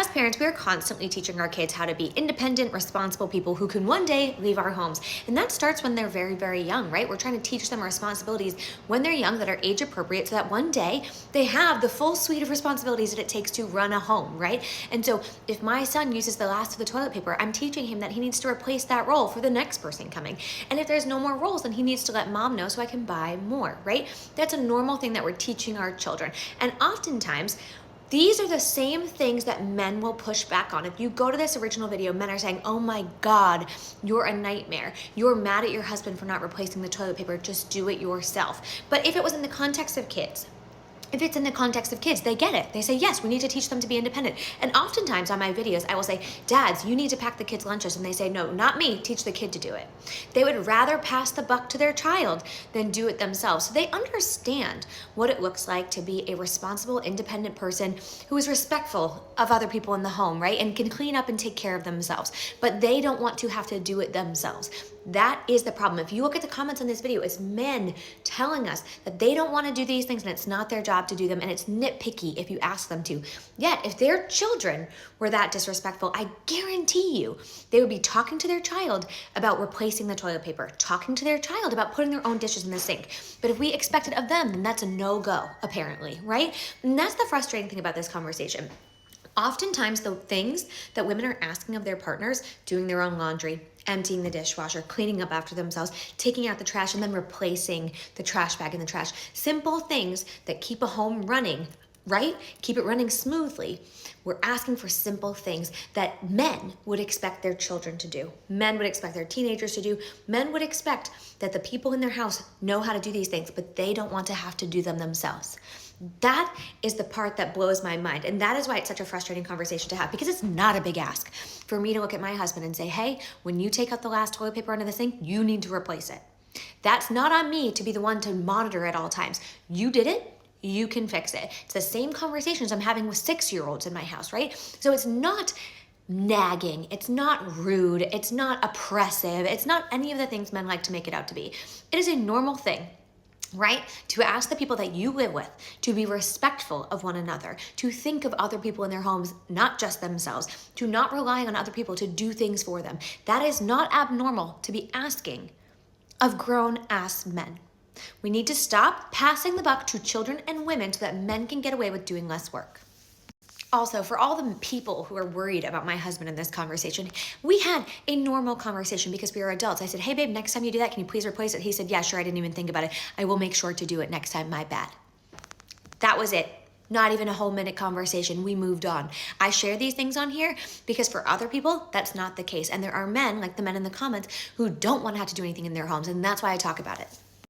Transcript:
As parents, we are constantly teaching our kids how to be independent, responsible people who can one day leave our homes. And that starts when they're very, very young, right? We're trying to teach them responsibilities when they're young that are age appropriate so that one day they have the full suite of responsibilities that it takes to run a home, right? And so if my son uses the last of the toilet paper, I'm teaching him that he needs to replace that roll for the next person coming. And if there's no more rolls, then he needs to let mom know so I can buy more, right? That's a normal thing that we're teaching our children. And oftentimes, these are the same things that men will push back on. If you go to this original video, men are saying, oh my God, you're a nightmare. You're mad at your husband for not replacing the toilet paper. Just do it yourself. But if it was in the context of kids, if it's in the context of kids, they get it. They say, yes, we need to teach them to be independent. And oftentimes on my videos, I will say, dads, you need to pack the kids' lunches. And they say, no, not me, teach the kid to do it. They would rather pass the buck to their child than do it themselves. So they understand what it looks like to be a responsible, independent person who is respectful of other people in the home, right? And can clean up and take care of themselves. But they don't want to have to do it themselves. That is the problem. If you look at the comments on this video, it's men telling us that they don't want to do these things and it's not their job to do them, and it's nitpicky if you ask them to. Yet, if their children were that disrespectful, I guarantee you they would be talking to their child about replacing the toilet paper, talking to their child about putting their own dishes in the sink. But if we expect it of them, then that's a no-go, apparently, right? And that's the frustrating thing about this conversation. Oftentimes, the things that women are asking of their partners, doing their own laundry, emptying the dishwasher, cleaning up after themselves, taking out the trash, and then replacing the trash bag in the trash. Simple things that keep a home running, right? Keep it running smoothly. We're asking for simple things that men would expect their children to do. Men would expect their teenagers to do. Men would expect that the people in their house know how to do these things, but they don't want to have to do them themselves. That is the part that blows my mind. And that is why it's such a frustrating conversation to have, because it's not a big ask for me to look at my husband and say, hey, when you take out the last toilet paper under the sink, you need to replace it. That's not on me to be the one to monitor at all times. You did it. You can fix it. It's the same conversations I'm having with 6-year-olds in my house, right? So it's not nagging. It's not rude. It's not oppressive. It's not any of the things men like to make it out to be. It is a normal thing, right? To ask the people that you live with to be respectful of one another, to think of other people in their homes, not just themselves, to not rely on other people to do things for them. That is not abnormal to be asking of grown-ass men. We need to stop passing the buck to children and women so that men can get away with doing less work. Also, for all the people who are worried about my husband in this conversation, we had a normal conversation because we were adults. I said, hey babe, next time you do that, can you please replace it? He said, yeah, sure, I didn't even think about it. I will make sure to do it next time, my bad. That was it. Not even a whole minute conversation. We moved on. I share these things on here because for other people, that's not the case. And there are men, like the men in the comments, who don't want to have to do anything in their homes. And that's why I talk about it.